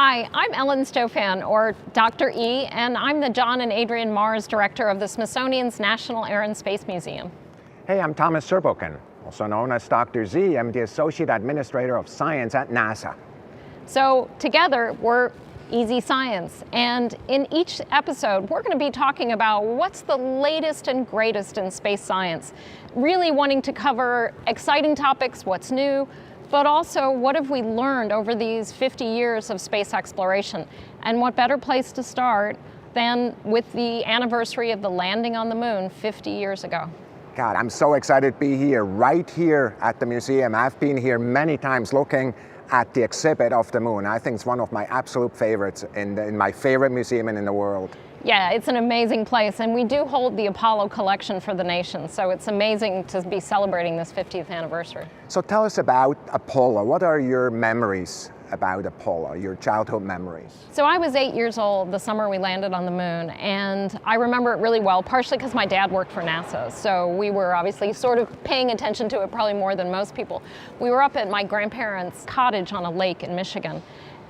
Hi, I'm Ellen Stofan, or Dr. E, and I'm the John and Adrienne Mars Director of the Smithsonian's National Air and Space Museum. Hey, I'm Thomas Zurbuchen, also known as Dr. Z. I'm the Associate Administrator of Science at NASA. So together, we're Easy Science, and in each episode, we're going to be talking about what's the latest and greatest in space science, really wanting to cover exciting topics, what's new, but also what have we learned over these 50 years of space exploration. And what better place to start than with the anniversary of the landing on the moon 50 years ago. God, I'm so excited to be here, right here at the museum. I've been here many times looking at the exhibit of the moon. I think it's one of my absolute favorites in my favorite museum in the world. Yeah, it's an amazing place, and we do hold the Apollo collection for the nation, so it's amazing to be celebrating this 50th anniversary. So tell us about Apollo. What are your memories about Apollo, your childhood memories? So I was 8 years old the summer we landed on the moon, and I remember it really well, partially because my dad worked for NASA, so we were obviously sort of paying attention to it probably more than most people. We were up at my grandparents' cottage on a lake in Michigan,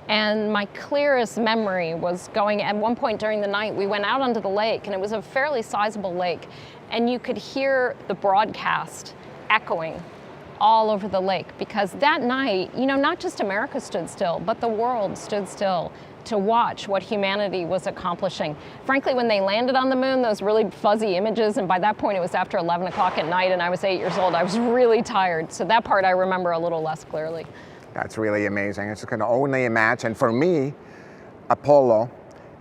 and my clearest memory was going, at one point during the night, we went out onto the lake, and it was a fairly sizable lake, and you could hear the broadcast echoing all over the lake, because that night, not just America stood still, but the world stood still to watch what humanity was accomplishing. Frankly, when they landed on the moon, those really fuzzy images, and by that point it was after 11 o'clock at night and I was 8 years old, I was really tired. So that part I remember a little less clearly. That's really amazing. I just can only imagine. For me, Apollo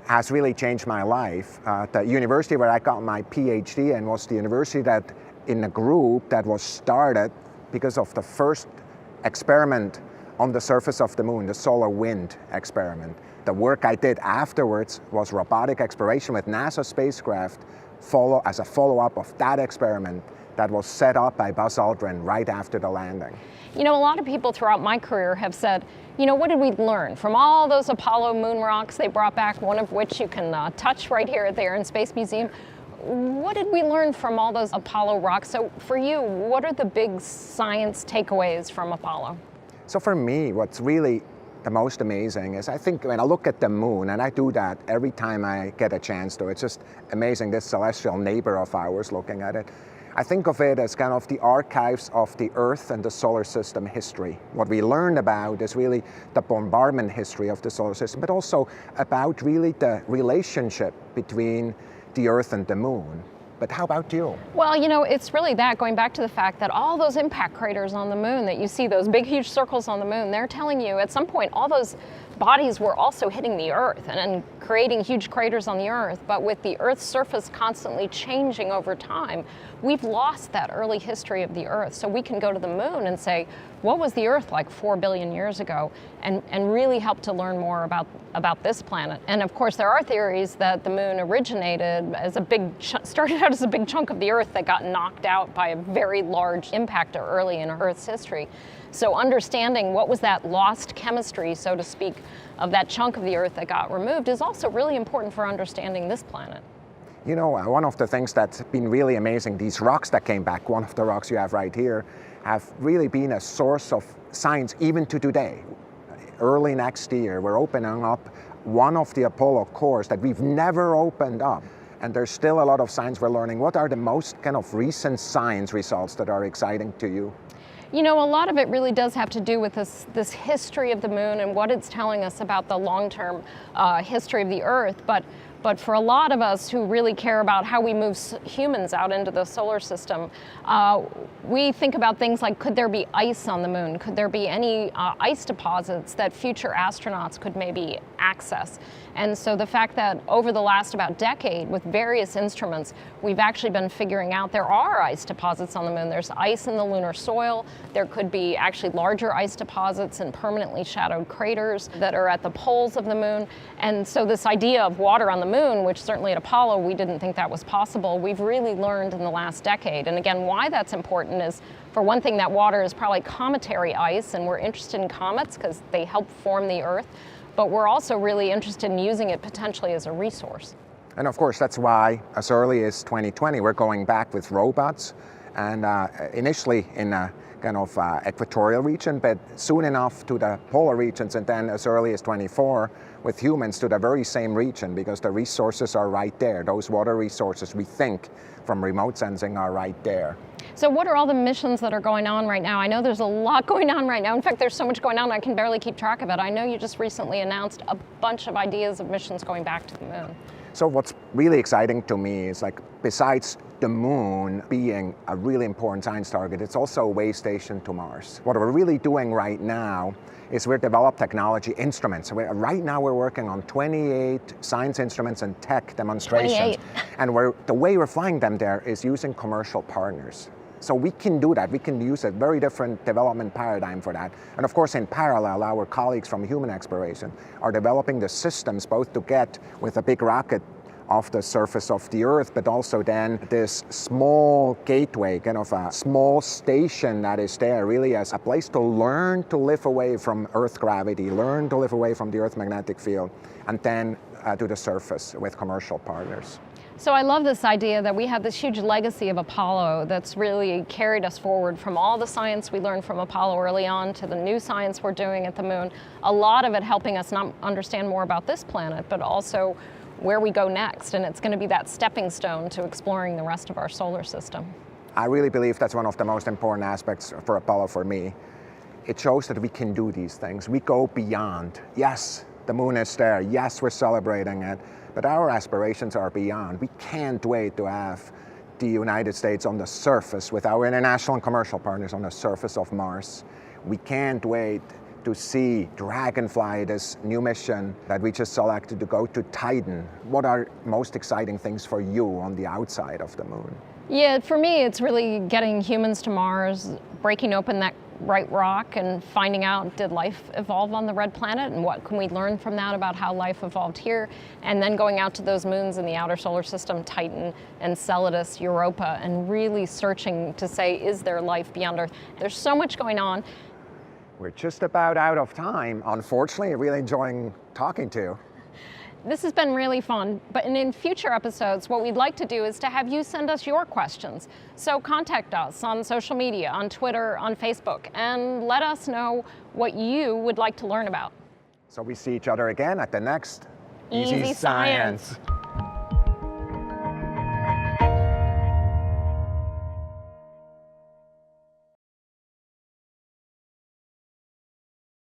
has really changed my life. The university where I got my PhD in was the university that in a group that was started because of the first experiment on the surface of the moon, the solar wind experiment. The work I did afterwards was robotic exploration with NASA spacecraft as a follow-up of that experiment that was set up by Buzz Aldrin right after the landing. A lot of people throughout my career have said, what did we learn from all those Apollo moon rocks they brought back, one of which you can touch right here at the Air and Space Museum? What did we learn from all those Apollo rocks? So for you, what are the big science takeaways from Apollo? So for me, what's really the most amazing is I think when I look at the moon, and I do that every time I get a chance to, it's just amazing, this celestial neighbor of ours looking at it. I think of it as kind of the archives of the Earth and the solar system history. What we learned about is really the bombardment history of the solar system, but also about really the relationship between the Earth and the moon. But how about you? Well, it's really that, going back to the fact that all those impact craters on the moon that you see, those big, huge circles on the moon, they're telling you at some point all those bodies were also hitting the Earth and creating huge craters on the Earth. But with the Earth's surface constantly changing over time, we've lost that early history of the Earth. So we can go to the moon and say, what was the Earth like 4 billion years ago? And really help to learn more about this planet. And of course, there are theories that the moon originated as started out as a big chunk of the Earth that got knocked out by a very large impactor early in Earth's history. So understanding what was that lost chemistry, so to speak, of that chunk of the Earth that got removed is also really important for understanding this planet. One of the things that's been really amazing, these rocks that came back, one of the rocks you have right here, have really been a source of science even to today. Early next year, we're opening up one of the Apollo cores that we've never opened up. And there's still a lot of science we're learning. What are the most kind of recent science results that are exciting to you? A lot of it really does have to do with this history of the moon and what it's telling us about the long-term history of the Earth. But for a lot of us who really care about how we move humans out into the solar system, we think about things like, could there be ice on the moon? Could there be any ice deposits that future astronauts could maybe access? And so the fact that over the last about decade, with various instruments, we've actually been figuring out there are ice deposits on the moon. There's ice in the lunar soil. There could be actually larger ice deposits in permanently shadowed craters that are at the poles of the moon. And so this idea of water on the moon, which certainly at Apollo we didn't think that was possible, we've really learned in the last decade. And again, why that's important is, for one thing, that water is probably cometary ice, and we're interested in comets because they help form the Earth. But we're also really interested in using it potentially as a resource. And of course, that's why as early as 2020, we're going back with robots and initially in a kind of equatorial region, but soon enough to the polar regions, and then as early as 24 with humans to the very same region, because the resources are right there. Those water resources, we think, from remote sensing are right there. So what are all the missions that are going on right now? I know there's a lot going on right now. In fact, there's so much going on I can barely keep track of it. I know you just recently announced a bunch of ideas of missions going back to the moon. So what's really exciting to me is, like, besides the moon being a really important science target, it's also a way station to Mars. What we're really doing right now is we're developing technology instruments. Right now we're working on 28 science instruments and tech demonstrations. 28. And the way we're flying them there is using commercial partners. So we can do that. We can use a very different development paradigm for that. And of course, in parallel, our colleagues from human exploration are developing the systems both to get with a big rocket off the surface of the Earth, but also then this small gateway, kind of a small station that is there really as a place to learn to live away from Earth gravity, learn to live away from the Earth magnetic field, and then to the surface with commercial partners. So I love this idea that we have this huge legacy of Apollo that's really carried us forward from all the science we learned from Apollo early on to the new science we're doing at the moon. A lot of it helping us not understand more about this planet, but also where we go next. And it's going to be that stepping stone to exploring the rest of our solar system. I really believe that's one of the most important aspects for Apollo for me. It shows that we can do these things. We go beyond. Yes, the moon is there. Yes, we're celebrating it. But our aspirations are beyond. We can't wait to have the United States on the surface with our international and commercial partners on the surface of Mars. We can't wait to see Dragonfly, this new mission that we just selected to go to Titan. What are most exciting things for you on the outside of the moon? Yeah, for me, it's really getting humans to Mars, breaking open that right rock and finding out, did life evolve on the red planet, and what can we learn from that about how life evolved here, and then going out to those moons in the outer solar system, Titan, Enceladus, Europa, and really searching to say, is there life beyond Earth? There's so much going on. We're just about out of time. Unfortunately, really enjoying talking to you. This has been really fun, but in future episodes, what we'd like to do is to have you send us your questions. So contact us on social media, on Twitter, on Facebook, and let us know what you would like to learn about. So we see each other again at the next Easy Science.